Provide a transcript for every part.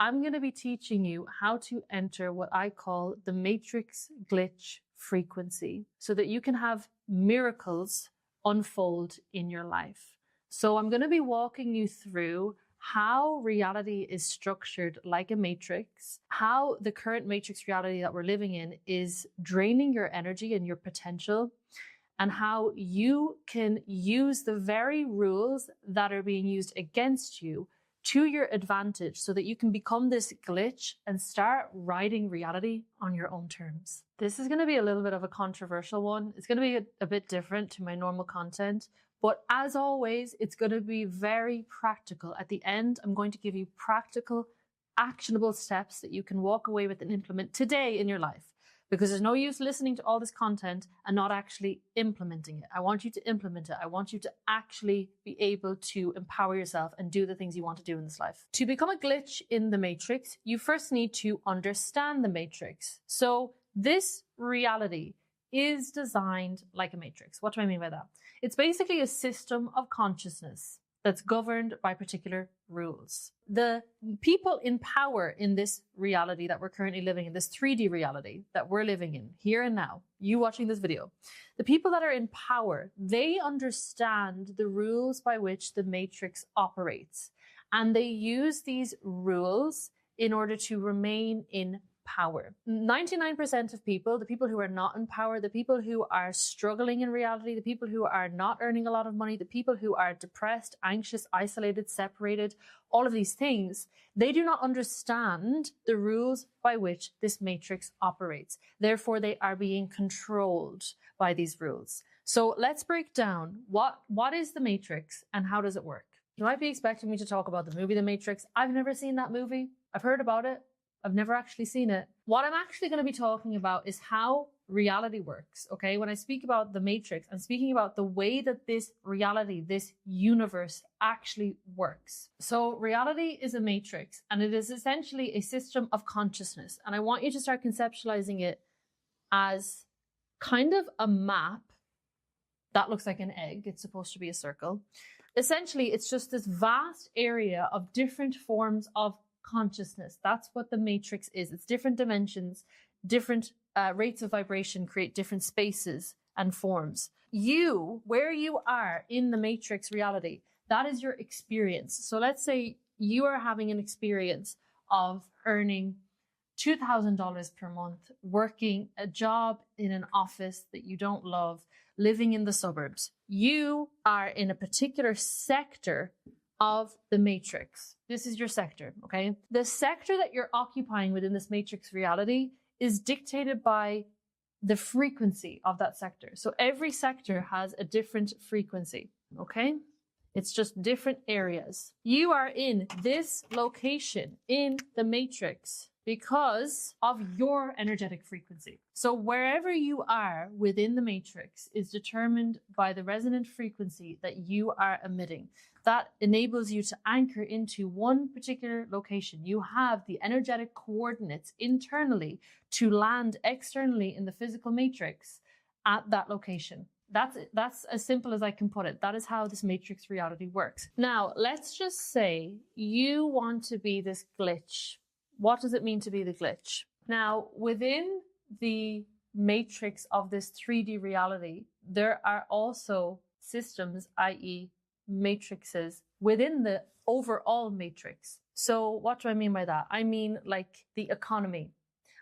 I'm going to be teaching you how to enter what I call the matrix glitch frequency so that you can have miracles unfold in your life. So I'm going to be walking you through how reality is structured like a matrix, how the current matrix reality that we're living in is draining your energy and your potential, and how you can use the very rules that are being used against you to your advantage so that you can become this glitch and start writing reality on your own terms. This is going to be a little bit of a controversial one. It's going to be a bit different to my normal content, but as always, it's going to be very practical. At the end, I'm going to give you practical, actionable steps that you can walk away with and implement today in your life. Because there's no use listening to all this content and not actually implementing it. I want you to implement it. I want you to actually be able to empower yourself and do the things you want to do in this life. To become a glitch in the matrix, you first need to understand the matrix. So this reality is designed like a matrix. What do I mean by that? It's basically a system of consciousness that's governed by particular rules. The people in power in this reality that we're currently living in, this 3D reality that we're living in here and now, you watching this video, the people that are in power, they understand the rules by which the matrix operates. And they use these rules in order to remain in power. 99% of people, the people who are not in power, the people who are struggling in reality, the people who are not earning a lot of money, the people who are depressed, anxious, isolated, separated, all of these things, they do not understand the rules by which this matrix operates. Therefore, they are being controlled by these rules. So let's break down what is the matrix and how does it work? You might be expecting me to talk about the movie The Matrix. I've never seen that movie. I've heard about it. I've never actually seen it. What I'm actually going to be talking about is how reality works, okay? When I speak about the matrix, I'm speaking about the way that this reality, this universe actually works. So reality is a matrix, and it is essentially a system of consciousness. And I want you to start conceptualizing it as kind of a map that looks like an egg. It's supposed to be a circle. Essentially, it's just this vast area of different forms of consciousness. That's what the matrix is. It's different dimensions, different rates of vibration create different spaces and forms. You, where you are in the matrix reality, that is your experience. So let's say you are having an experience of earning $2,000 per month, working a job in an office that you don't love, living in the suburbs. You are in a particular sector of the matrix. This is your sector, okay? The sector that you're occupying within this matrix reality is dictated by the frequency of that sector. So every sector has a different frequency, okay? It's just different areas. You are in this location in the matrix because of your energetic frequency. So wherever you are within the matrix is determined by the resonant frequency that you are emitting. That enables you to anchor into one particular location. You have the energetic coordinates internally to land externally in the physical matrix at that location. That's as simple as I can put it. That is how this matrix reality works. Now, let's just say you want to be this glitch. What does it mean to be the glitch? Now, within the matrix of this 3D reality, there are also systems, i.e. matrices, within the overall matrix. So what do I mean by that? I mean like the economy.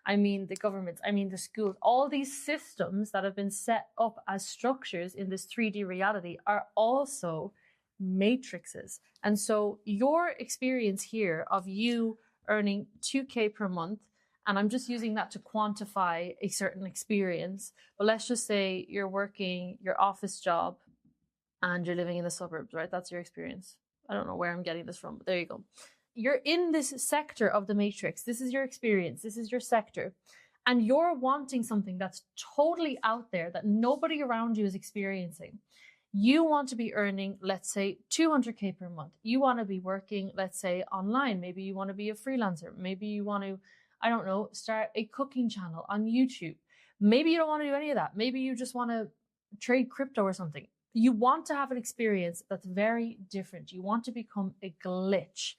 I mean the governments. I mean the schools. All these systems that have been set up as structures in this 3D reality are also matrices. And so your experience here of you earning 2K per month, and I'm just using that to quantify a certain experience, but let's just say you're working your office job and you're living in the suburbs, right? That's your experience. I don't know where I'm getting this from, but there you go. You're in this sector of the matrix. This is your experience. This is your sector. And you're wanting something that's totally out there that nobody around you is experiencing. You want to be earning, let's say, 200K per month. You want to be working, let's say, online. Maybe you want to be a freelancer. Maybe you want to, I don't know, start a cooking channel on YouTube. Maybe you don't want to do any of that. Maybe you just want to trade crypto or something. You want to have an experience that's very different. You want to become a glitch.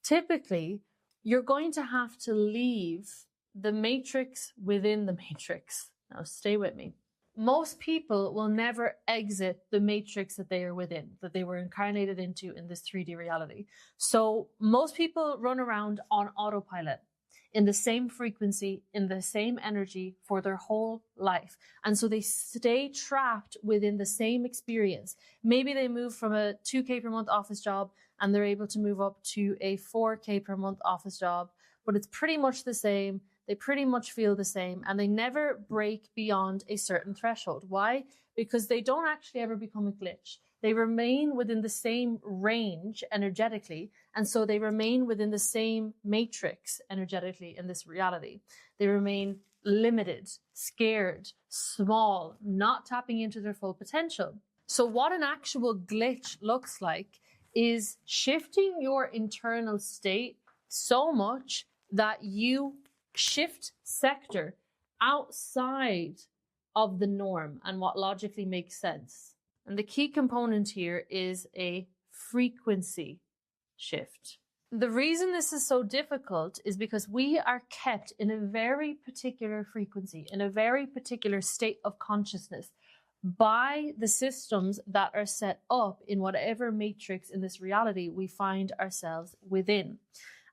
Typically, you're going to have to leave the matrix within the matrix. Now, stay with me. Most people will never exit the matrix that they are within, that they were incarnated into in this 3D reality. So most people run around on autopilot in the same frequency, in the same energy for their whole life. And so they stay trapped within the same experience. Maybe they move from a 2K per month office job and they're able to move up to a 4K per month office job, but it's pretty much the same. They pretty much feel the same, and they never break beyond a certain threshold. Why? Because they don't actually ever become a glitch. They remain within the same range energetically, and so they remain within the same matrix energetically in this reality. They remain limited, scared, small, not tapping into their full potential. So what an actual glitch looks like is shifting your internal state so much that you shift sector outside of the norm and what logically makes sense. And the key component here is a frequency shift. The reason this is so difficult is because we are kept in a very particular frequency, in a very particular state of consciousness by the systems that are set up in whatever matrix in this reality we find ourselves within.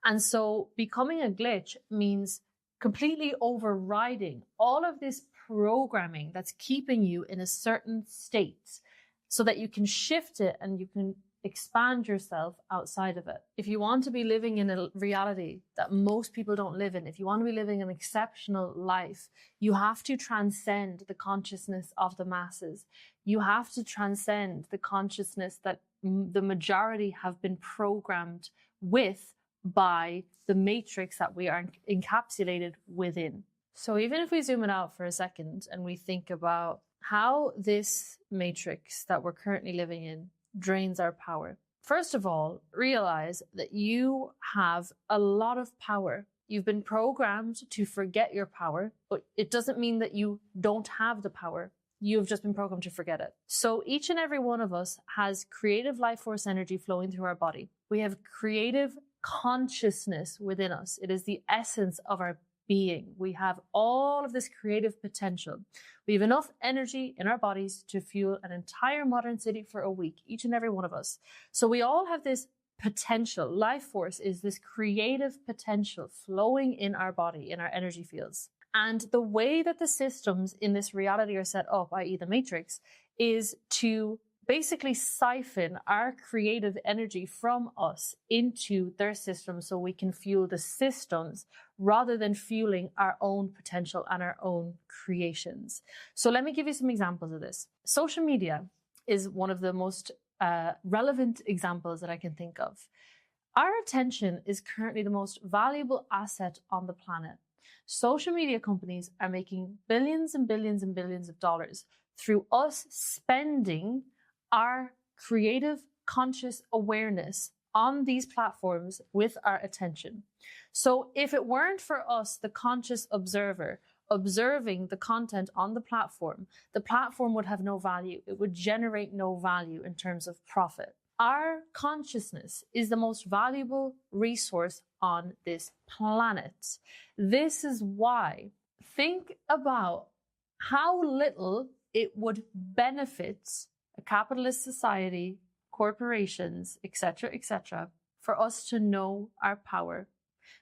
And so becoming a glitch means completely overriding all of this programming that's keeping you in a certain state so that you can shift it and you can expand yourself outside of it. If you want to be living in a reality that most people don't live in, if you want to be living an exceptional life, you have to transcend the consciousness of the masses. You have to transcend the consciousness that the majority have been programmed with by the matrix that we are encapsulated within. So even if we zoom it out for a second and we think about how this matrix that we're currently living in drains our power. First of all, realize that you have a lot of power. You've been programmed to forget your power, but it doesn't mean that you don't have the power. You've just been programmed to forget it. So each and every one of us has creative life force energy flowing through our body. We have creative consciousness within us. It is the essence of our being. We have all of this creative potential. We have enough energy in our bodies to fuel an entire modern city for a week, each and every one of us. So we all have this potential. Life force is this creative potential flowing in our body, in our energy fields. And the way that the systems in this reality are set up, i.e. the matrix, is to basically siphon our creative energy from us into their systems so we can fuel the systems rather than fueling our own potential and our own creations. So let me give you some examples of this. Social media is one of the most relevant examples that I can think of. Our attention is currently the most valuable asset on the planet. Social media companies are making billions and billions and billions of dollars through us spending our creative conscious awareness on these platforms with our attention. So if it weren't for us, the conscious observer, observing the content on the platform would have no value. It would generate no value in terms of profit. Our consciousness is the most valuable resource on this planet. This is why, think about how little it would benefit a capitalist society, corporations, etc., for us to know our power,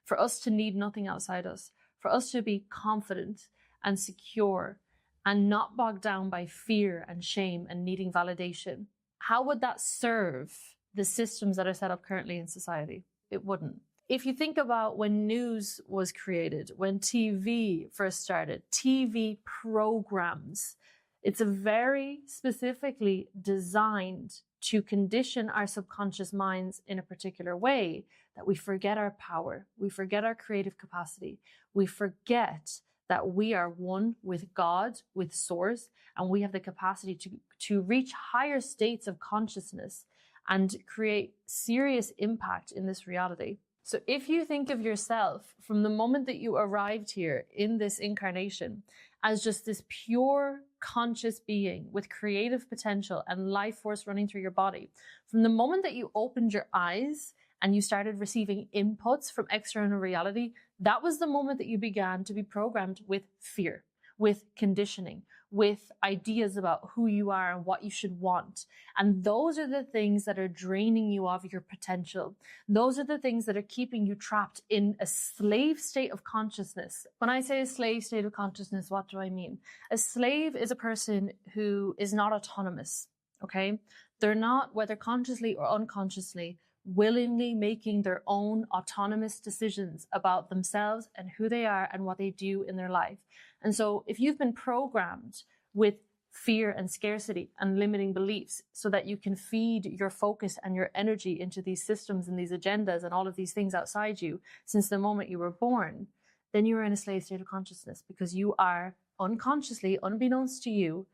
for us to need nothing outside us, for us to be confident and secure and not bogged down by fear and shame and needing validation. How would that serve the systems that are set up currently in society? It wouldn't. If you think about when news was created, when TV first started, TV programs, it's very specifically designed to condition our subconscious minds in a particular way that we forget our power, we forget our creative capacity, we forget that we are one with God, with Source, and we have the capacity to reach higher states of consciousness and create serious impact in this reality. So if you think of yourself from the moment that you arrived here in this incarnation as just this pure conscious being with creative potential and life force running through your body, from the moment that you opened your eyes and you started receiving inputs from external reality, that was the moment that you began to be programmed with fear, with conditioning, with ideas about who you are and what you should want. And those are the things that are draining you of your potential. Those are the things that are keeping you trapped in a slave state of consciousness. When I say a slave state of consciousness, what do I mean? A slave is a person who is not autonomous, okay? They're not, whether consciously or unconsciously, willingly making their own autonomous decisions about themselves and who they are and what they do in their life. And so if you've been programmed with fear and scarcity and limiting beliefs so that you can feed your focus and your energy into these systems and these agendas and all of these things outside you since the moment you were born, then you are in a slave state of consciousness, because you are unconsciously, unbeknownst to you,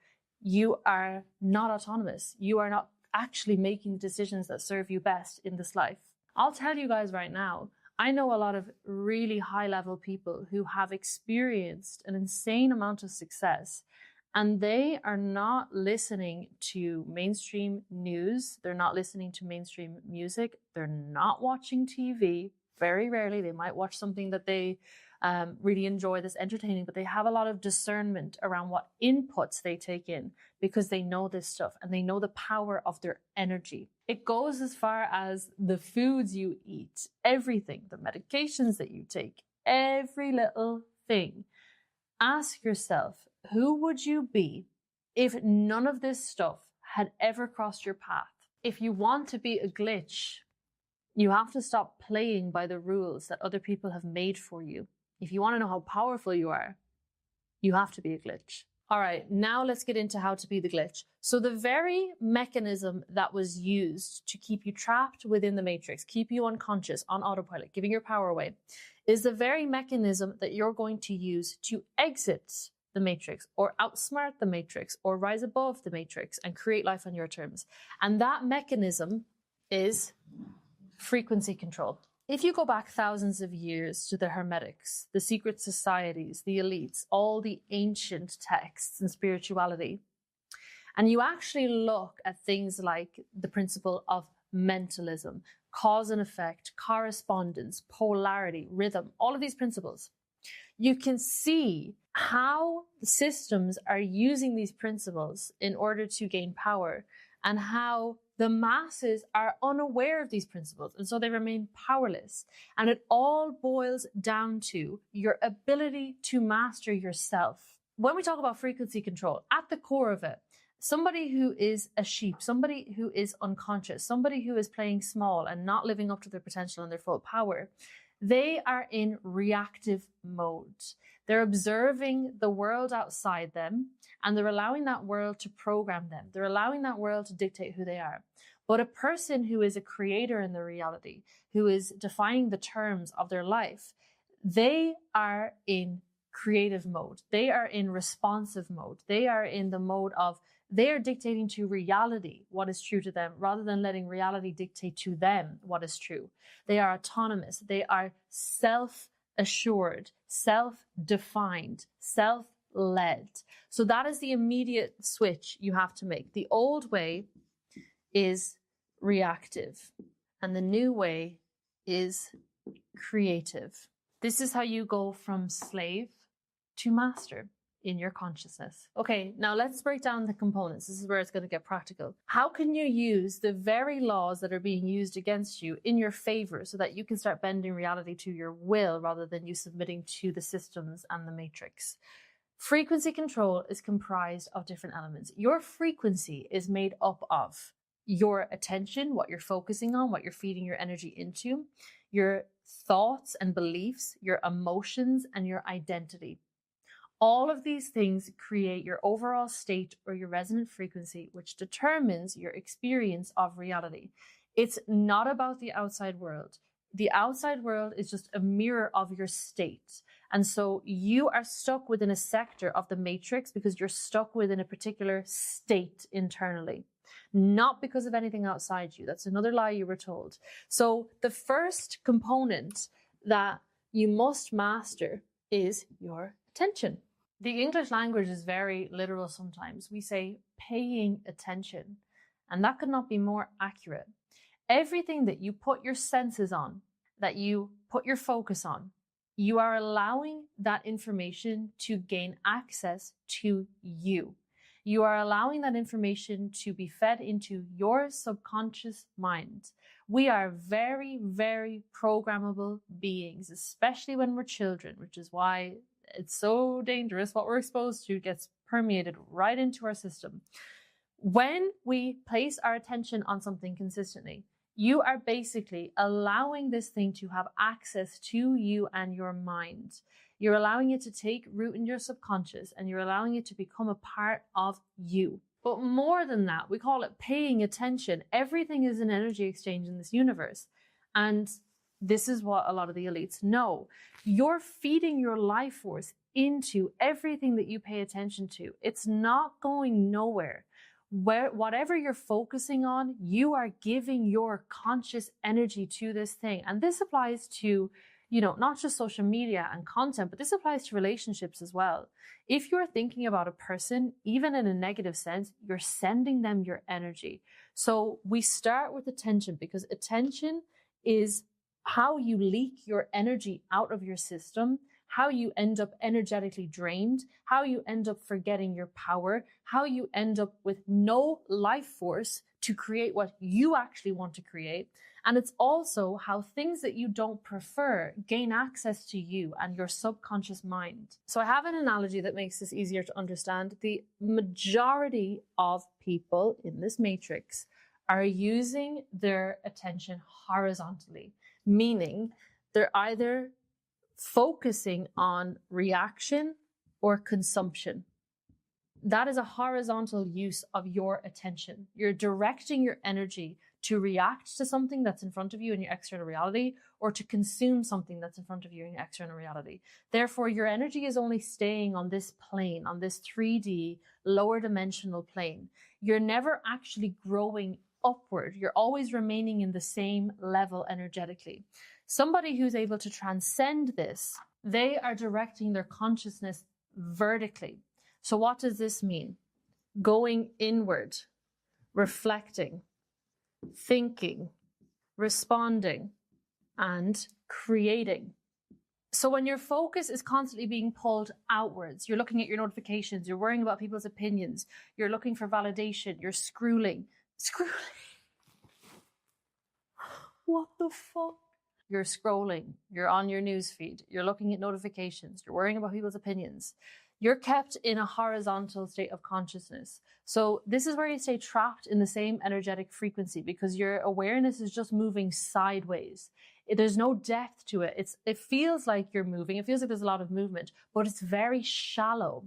you are not autonomous. You are not actually making decisions that serve you best in this life. I'll tell you guys right now, I know a lot of really high-level people who have experienced an insane amount of success, and they are not listening to mainstream news. They're not listening to mainstream music. They're not watching TV. Very rarely. They might watch something that they really enjoy, that's entertaining, but they have a lot of discernment around what inputs they take in, because they know this stuff and they know the power of their energy. It goes as far as the foods you eat, everything, the medications that you take, every little thing. Ask yourself, who would you be if none of this stuff had ever crossed your path? If you want to be a glitch, you have to stop playing by the rules that other people have made for you. If you want to know how powerful you are, you have to be a glitch. All right, now let's get into how to be the glitch. So the very mechanism that was used to keep you trapped within the matrix, keep you unconscious, on autopilot, giving your power away, is the very mechanism that you're going to use to exit the matrix, or outsmart the matrix, or rise above the matrix and create life on your terms. And that mechanism is frequency control. If you go back thousands of years to the Hermetics, the secret societies, the elites, all the ancient texts and spirituality, and you actually look at things like the principle of mentalism, cause and effect, correspondence, polarity, rhythm, all of these principles, you can see how the systems are using these principles in order to gain power, and how the masses are unaware of these principles, and so they remain powerless. And it all boils down to your ability to master yourself. When we talk about frequency control, at the core of it, somebody who is a sheep, somebody who is unconscious, somebody who is playing small and not living up to their potential and their full power, they are in reactive mode. They're observing the world outside them, and they're allowing that world to program them. They're allowing that world to dictate who they are. But a person who is a creator in the reality, who is defining the terms of their life, they are in creative mode. They are in responsive mode. They are in the mode of, they are dictating to reality what is true to them, rather than letting reality dictate to them what is true. They are autonomous. They are self-assured, self-defined, self-led. So that is the immediate switch you have to make. The old way is reactive, and the new way is creative. This is how you go from slave to master in your consciousness. Okay, now let's break down the components. This is where it's going to get practical. How can you use the very laws that are being used against you in your favor, so that you can start bending reality to your will rather than you submitting to the systems and the matrix? Frequency control is comprised of different elements. Your frequency is made up of your attention, what you're focusing on, what you're feeding your energy into, your thoughts and beliefs, your emotions, and your identity. All of these things create your overall state or your resonant frequency, which determines your experience of reality. It's not about the outside world. The outside world is just a mirror of your state. And so you are stuck within a sector of the matrix because you're stuck within a particular state internally, not because of anything outside you. That's another lie you were told. So the first component that you must master is your attention. The English language is very literal sometimes. We say paying attention, and that could not be more accurate. Everything that you put your senses on, that you put your focus on, you are allowing that information to gain access to you. You are allowing that information to be fed into your subconscious mind. We are very, very programmable beings, especially when we're children, which is why it's so dangerous. What we're exposed to gets permeated right into our system. When we place our attention on something consistently, you are basically allowing this thing to have access to you and your mind. You're allowing it to take root in your subconscious, and you're allowing it to become a part of you. But more than that, we call it paying attention. Everything is an energy exchange in this universe. And this is what a lot of the elites know. You're feeding your life force into everything that you pay attention to. It's not going nowhere. Whatever you're focusing on, you are giving your conscious energy to this thing. And this applies to, not just social media and content, but this applies to relationships as well. If you're thinking about a person, even in a negative sense, you're sending them your energy. So we start with attention, because attention is how you leak your energy out of your system, how you end up energetically drained, how you end up forgetting your power, how you end up with no life force to create what you actually want to create. And it's also how things that you don't prefer gain access to you and your subconscious mind. So I have an analogy that makes this easier to understand. The majority of people in this matrix are using their attention horizontally, meaning they're either focusing on reaction or consumption. That is a horizontal use of your attention. You're directing your energy to react to something that's in front of you in your external reality, or to consume something that's in front of you in your external reality. Therefore, your energy is only staying on this plane, on this 3D lower dimensional plane. You're never actually growing upward. You're always remaining in the same level energetically. Somebody who's able to transcend this, they are directing their consciousness vertically. So what does this mean? Going inward, reflecting, thinking, responding, and creating. So when your focus is constantly being pulled outwards, you're looking at your notifications, you're worrying about people's opinions, you're looking for validation, you're scrolling. What the fuck? You're scrolling, you're on your newsfeed, you're looking at notifications, you're worrying about people's opinions. You're kept in a horizontal state of consciousness. So this is where you stay trapped in the same energetic frequency, because your awareness is just moving sideways. There's no depth to it. It feels like you're moving. It feels like there's a lot of movement, but it's very shallow.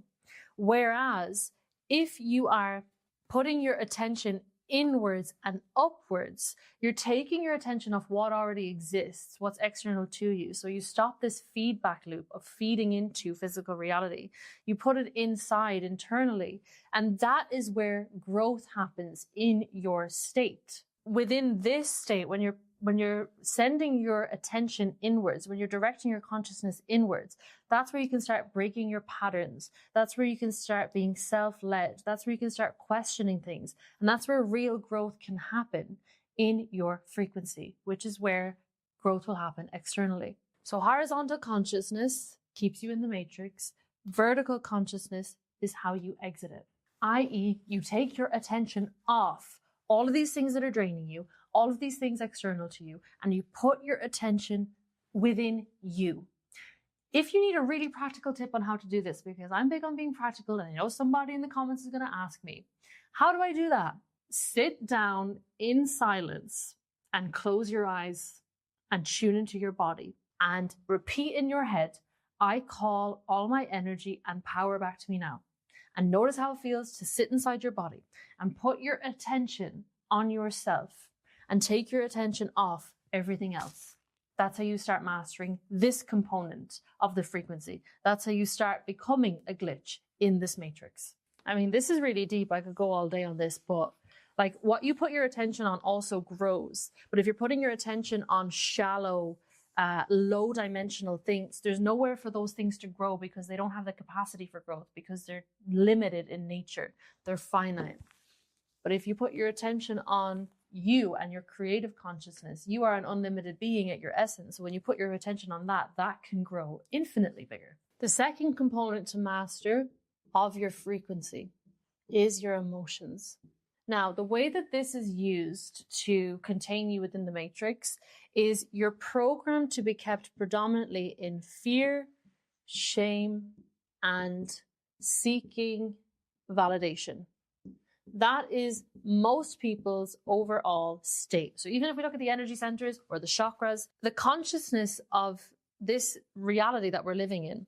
Whereas if you are putting your attention inwards and upwards, you're taking your attention off what already exists, what's external to you. So you stop this feedback loop of feeding into physical reality. You put it inside, internally, and that is where growth happens in your state. Within this state, when you're sending your attention inwards, when you're directing your consciousness inwards, that's where you can start breaking your patterns. That's where you can start being self-led. That's where you can start questioning things. And that's where real growth can happen in your frequency, which is where growth will happen externally. So horizontal consciousness keeps you in the matrix. Vertical consciousness is how you exit it, i.e., you take your attention off all of these things that are draining you, all of these things external to you, and you put your attention within you. If you need a really practical tip on how to do this, because I'm big on being practical, and I know somebody in the comments is going to ask me, how do I do that? Sit down in silence and close your eyes and tune into your body and repeat in your head, I call all my energy and power back to me now. And notice how it feels to sit inside your body and put your attention on yourself and take your attention off everything else. That's how you start mastering this component of the frequency. That's how you start becoming a glitch in this matrix. I mean, this is really deep. I could go all day on this, but like what you put your attention on also grows. But if you're putting your attention on shallow, low dimensional things, there's nowhere for those things to grow, because they don't have the capacity for growth, because they're limited in nature. They're finite. But if you put your attention on you and your creative consciousness. You are an unlimited being at your essence. So when you put your attention on that, that can grow infinitely bigger. The second component to master of your frequency is your emotions. Now, the way that this is used to contain you within the matrix is you're programmed to be kept predominantly in fear, shame, and seeking validation. That is most people's overall state. So even if we look at the energy centers or the chakras, the consciousness of this reality that we're living in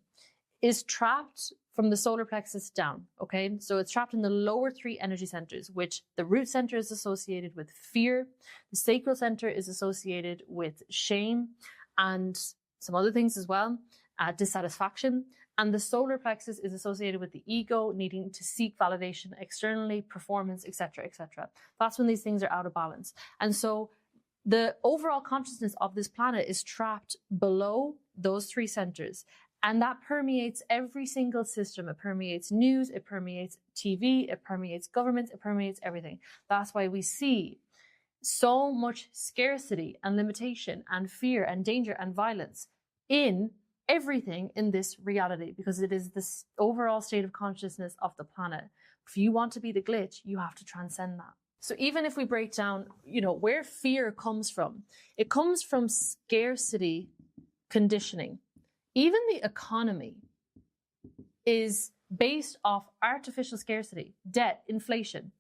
is trapped from the solar plexus down, okay? So it's trapped in the lower three energy centers, which the root center is associated with fear, the sacral center is associated with shame, and some other things as well, dissatisfaction, and the solar plexus is associated with the ego, needing to seek validation externally, performance, etc., etc. That's when these things are out of balance. And so the overall consciousness of this planet is trapped below those three centers. And that permeates every single system. It permeates news, it permeates TV, it permeates governments, it permeates everything. That's why we see so much scarcity and limitation and fear and danger and violence in everything in this reality, because it is this overall state of consciousness of the planet. If you want to be the glitch, you have to transcend that. So even if we break down, where fear comes from, it comes from scarcity conditioning. Even the economy is based off artificial scarcity, debt, inflation.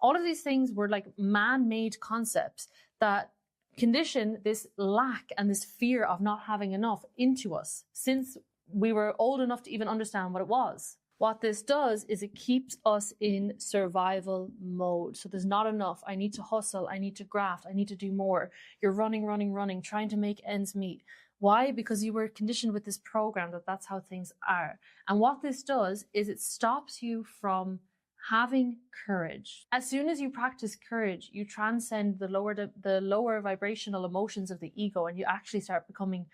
All of these things were like man-made concepts that condition this lack and this fear of not having enough into us since we were old enough to even understand what it was. What this does is it keeps us in survival mode. So there's not enough. I need to hustle. I need to graft. I need to do more. You're running, trying to make ends meet. Why? Because you were conditioned with this program that that's how things are. And what this does is it stops you from having courage. As soon as you practice courage, you transcend the lower vibrational emotions of the ego, and you actually start becoming,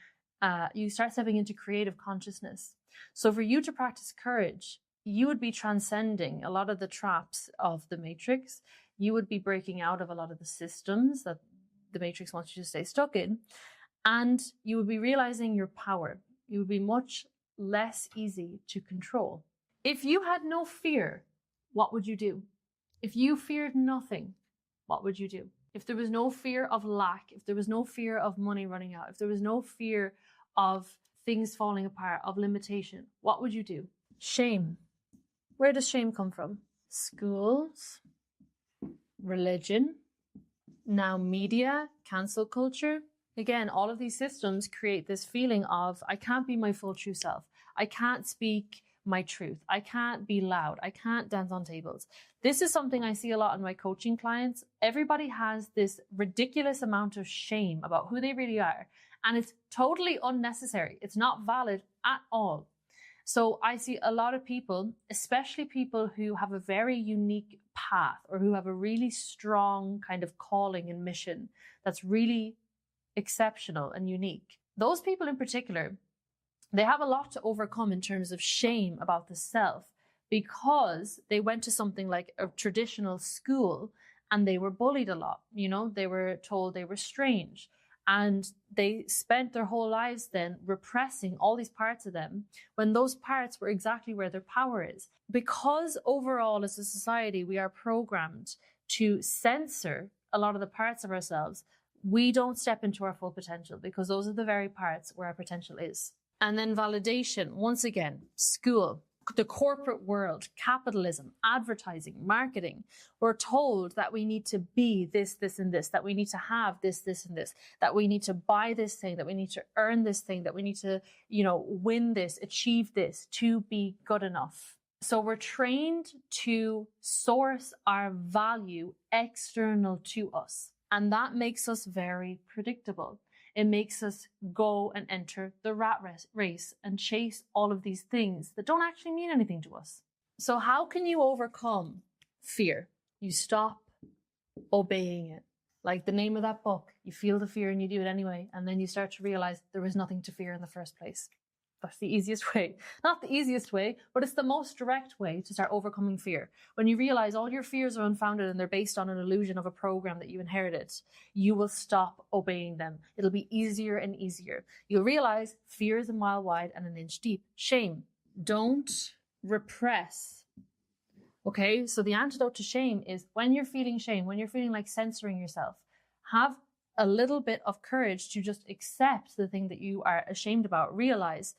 you start stepping into creative consciousness. So for you to practice courage, you would be transcending a lot of the traps of the matrix. You would be breaking out of a lot of the systems that the matrix wants you to stay stuck in. And you would be realizing your power. You would be much less easy to control. If you had no fear, what would you do? If you feared nothing, what would you do? If there was no fear of lack, if there was no fear of money running out, if there was no fear of things falling apart, of limitation, what would you do? Shame. Where does shame come from? Schools, religion, now media, cancel culture. Again, all of these systems create this feeling of, I can't be my full true self. I can't speak my truth. I can't be loud. I can't dance on tables. This is something I see a lot in my coaching clients. Everybody has this ridiculous amount of shame about who they really are. And it's totally unnecessary. It's not valid at all. So I see a lot of people, especially people who have a very unique path or who have a really strong kind of calling and mission that's really exceptional and unique. Those people in particular, they have a lot to overcome in terms of shame about the self, because they went to something like a traditional school and they were bullied a lot. They were told they were strange, and they spent their whole lives then repressing all these parts of them when those parts were exactly where their power is. Because overall as a society, we are programmed to censor a lot of the parts of ourselves, we don't step into our full potential, because those are the very parts where our potential is. And then validation, once again, school, the corporate world, capitalism, advertising, marketing. We're told that we need to be this, this, and this, that we need to have this, this, and this, that we need to buy this thing, that we need to earn this thing, that we need to, win this, achieve this to be good enough. So we're trained to source our value external to us. And that makes us very predictable. It makes us go and enter the rat race and chase all of these things that don't actually mean anything to us. So how can you overcome fear? You stop obeying it. Like the name of that book, you feel the fear and you do it anyway. And then you start to realize there was nothing to fear in the first place. That's the easiest way. Not the easiest way, but it's the most direct way to start overcoming fear. When you realize all your fears are unfounded and they're based on an illusion of a program that you inherited, you will stop obeying them. It'll be easier and easier. You'll realize fear is a mile wide and an inch deep. Shame. Don't repress. Okay, so the antidote to shame is when you're feeling shame, when you're feeling like censoring yourself, have a little bit of courage to just accept the thing that you are ashamed about. Realize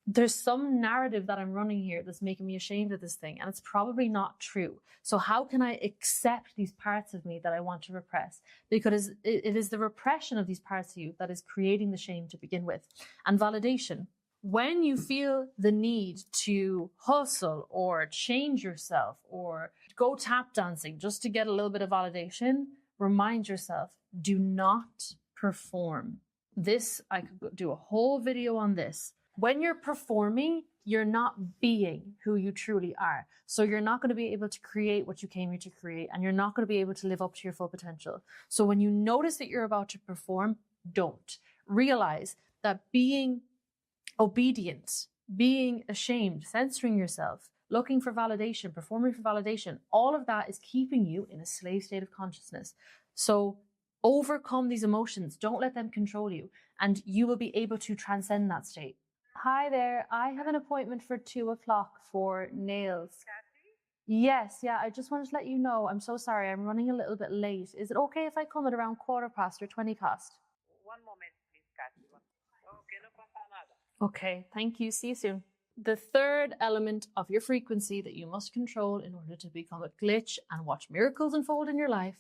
there's some narrative that I'm running here that's making me ashamed of this thing, and it's probably not true. So how can I accept these parts of me that I want to repress? Because it is the repression of these parts of you that is creating the shame to begin with. And validation. When you feel the need to hustle or change yourself or go tap dancing just to get a little bit of validation, remind yourself, do not perform. This, I could do a whole video on this. When you're performing, you're not being who you truly are. So you're not going to be able to create what you came here to create, and you're not going to be able to live up to your full potential. So when you notice that you're about to perform, don't. Realize that being obedient, being ashamed, censoring yourself, looking for validation, performing for validation, all of that is keeping you in a slave state of consciousness. So overcome these emotions. Don't let them control you, and you will be able to transcend that state. Hi there. I have an appointment for 2 o'clock for nails. Yes, yeah. I just wanted to let you know. I'm so sorry. I'm running a little bit late. Is it okay if I come at around 15:15 or 20 past? One moment, please, Kathy. Okay, no pasa nada. Okay, thank you. See you soon. The third element of your frequency that you must control in order to become a glitch and watch miracles unfold in your life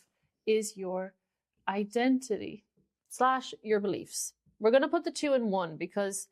is your identity / your beliefs. We're going to put the two in one because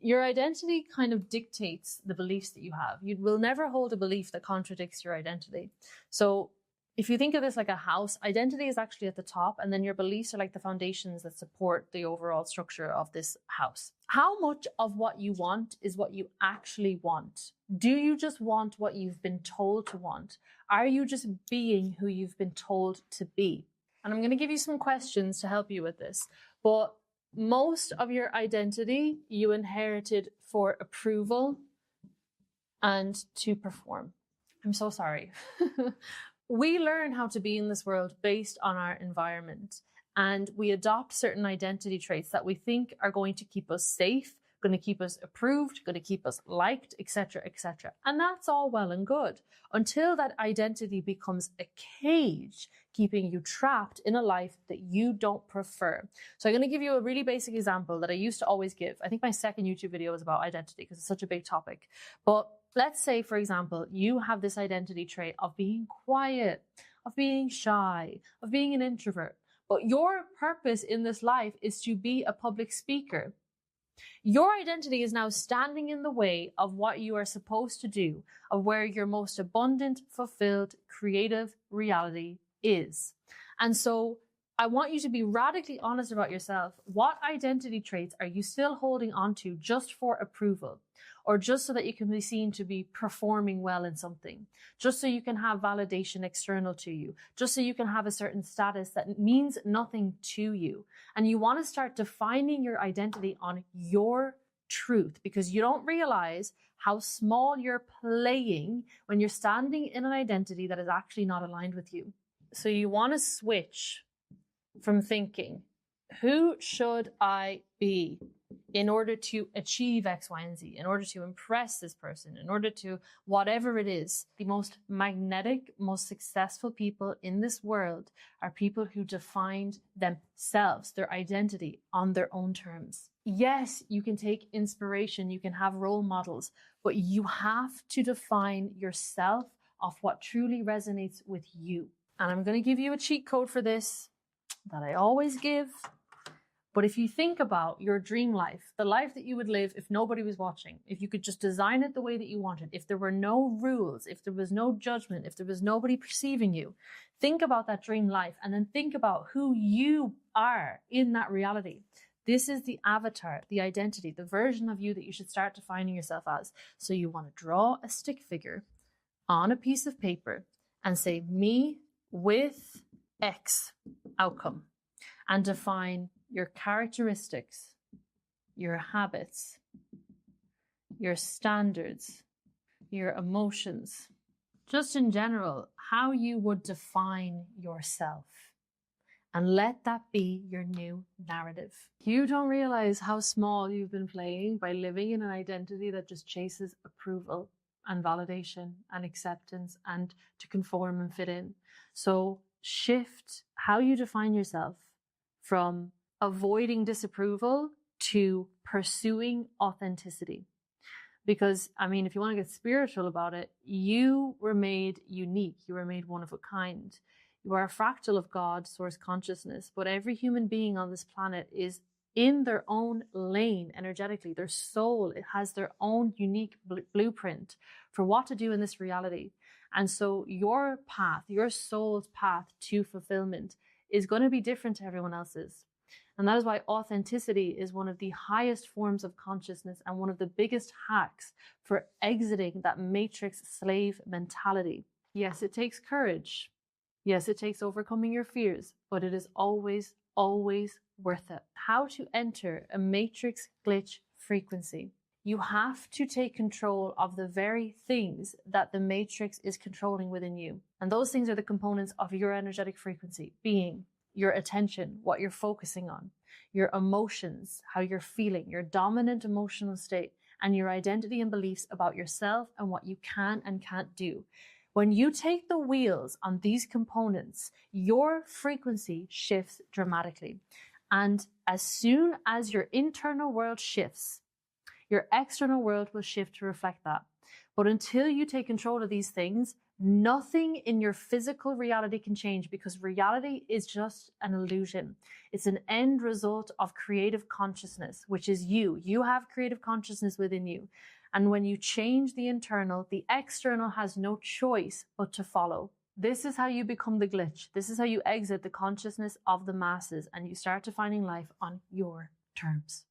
your identity kind of dictates the beliefs that you have. You will never hold a belief that contradicts your identity. So if you think of this like a house, identity is actually at the top, and then your beliefs are like the foundations that support the overall structure of this house. How much of what you want is what you actually want? Do you just want what you've been told to want? Are you just being who you've been told to be? And I'm going to give you some questions to help you with this. But most of your identity you inherited for approval and to perform. I'm so sorry. We learn how to be in this world based on our environment, and we adopt certain identity traits that we think are going to keep us safe, going to keep us approved, going to keep us liked, etc., etc. And that's all well and good until that identity becomes a cage, keeping you trapped in a life that you don't prefer. So I'm going to give you a really basic example that I used to always give. I think my second YouTube video was about identity because it's such a big topic. But let's say, for example, you have this identity trait of being quiet, of being shy, of being an introvert. But your purpose in this life is to be a public speaker. Your identity is now standing in the way of what you are supposed to do, of where your most abundant, fulfilled, creative reality is. And so I want you to be radically honest about yourself. What identity traits are you still holding on to just for approval? Or just so that you can be seen to be performing well in something, just so you can have validation external to you, just so you can have a certain status that means nothing to you. And you want to start defining your identity on your truth, because you don't realize how small you're playing when you're standing in an identity that is actually not aligned with you. So you want to switch from thinking, who should I be in order to achieve X, Y, and Z, in order to impress this person, in order to whatever it is. The most magnetic, most successful people in this world are people who defined themselves, their identity on their own terms. Yes, you can take inspiration, you can have role models, but you have to define yourself off what truly resonates with you. And I'm going to give you a cheat code for this that I always give. But if you think about your dream life, the life that you would live if nobody was watching, if you could just design it the way that you wanted, if there were no rules, if there was no judgment, if there was nobody perceiving you, think about that dream life and then think about who you are in that reality. This is the avatar, the identity, the version of you that you should start defining yourself as. So you want to draw a stick figure on a piece of paper and say, me with X outcome, and define your characteristics, your habits, your standards, your emotions, just in general, how you would define yourself. And let that be your new narrative. You don't realize how small you've been playing by living in an identity that just chases approval and validation and acceptance and to conform and fit in. So shift how you define yourself from avoiding disapproval to pursuing authenticity. Because, I mean, if you want to get spiritual about it, you were made unique. You were made one of a kind. You are a fractal of God, source consciousness, but every human being on this planet is in their own lane energetically. Their soul, it has their own unique blueprint for what to do in this reality. And so your path, your soul's path to fulfillment is going to be different to everyone else's. And that is why authenticity is one of the highest forms of consciousness and one of the biggest hacks for exiting that matrix slave mentality. Yes, it takes courage. Yes, it takes overcoming your fears, but it is always, always worth it. How to enter a matrix glitch frequency. You have to take control of the very things that the matrix is controlling within you. And those things are the components of your energetic frequency, being your attention, what you're focusing on, your emotions, how you're feeling, your dominant emotional state, and your identity and beliefs about yourself and what you can and can't do. When you take the wheels on these components, your frequency shifts dramatically. And as soon as your internal world shifts, your external world will shift to reflect that. But until you take control of these things, nothing in your physical reality can change, because reality is just an illusion. It's an end result of creative consciousness, which is you. You have creative consciousness within you. And when you change the internal, the external has no choice but to follow. This is how you become the glitch. This is how you exit the consciousness of the masses and you start defining life on your terms.